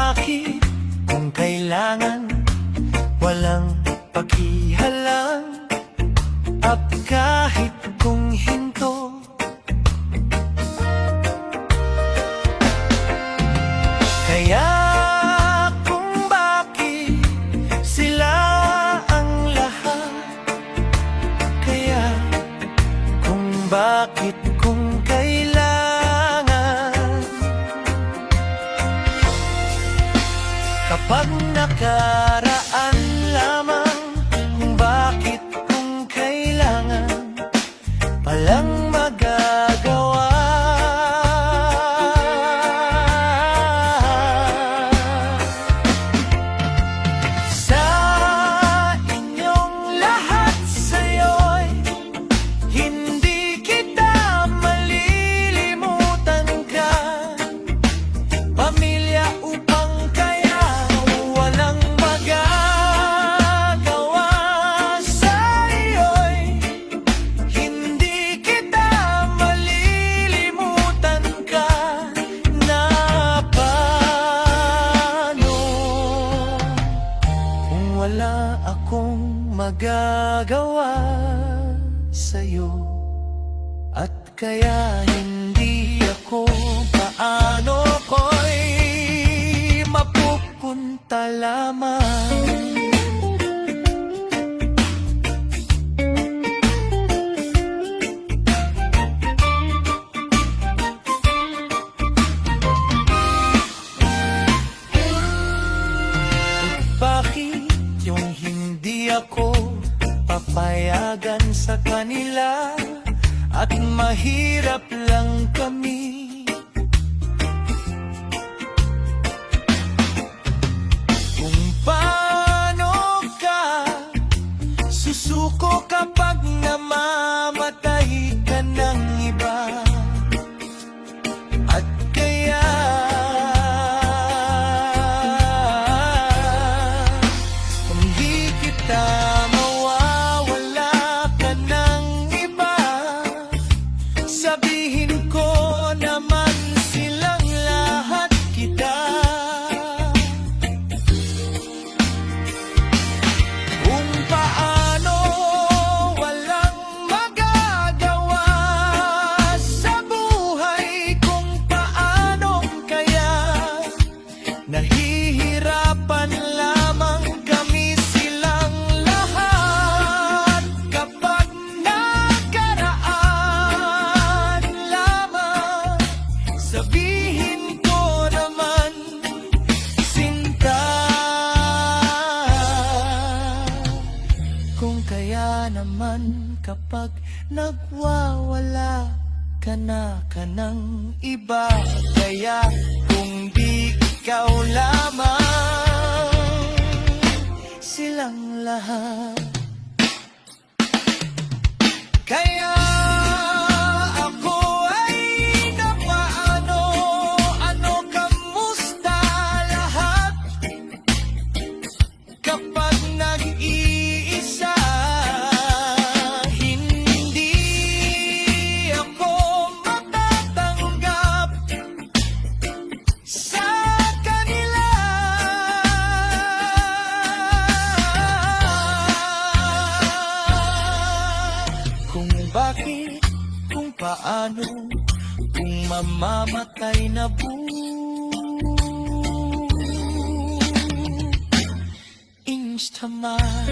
bakit, kung kailangan, walang paghihalang. At kahit kung hinto, kaya kung bakit sila ang lahat, kaya kung bakit, kung kailangan, kapag nakaraan lamang, kung bakit, kung kailangan, walang magagawa. Sa inyong lahat, sa'yo'y hindi kita malilimutan ka. Pamilya upang kaya walang magagawa. Sa iyo'y hindi kita malilimutan ka. Na paano kung wala akong magagawa sa'yo? At kaya hindi ako paano ko'y mapupunta lamang. Bakit yung hindi ako papayagan sa kanila? At mahirap lang kami. Kung paano ka susuko kapag namamatay ka ng iba? At kaya kung di kita mawawala ka ng iba, sabihin ko naman silang lahat kita. Kung paano walang magagawa sa buhay, kung paano kaya nahihirapan lamang kami silang lahat. Kapag nakaraan lamang, sabihin ko naman, sinta. Kung kaya naman kapag nagwawala ka na ka ng iba, kaya kung di ikaw lamang, silang lahat. Kaya ako ay napaano, ano, kamusta lahat? Kapag nag-iisa, hindi ako matatanggap sa kanila. Kung bakit, kung paano, kung mamamatay na instaman.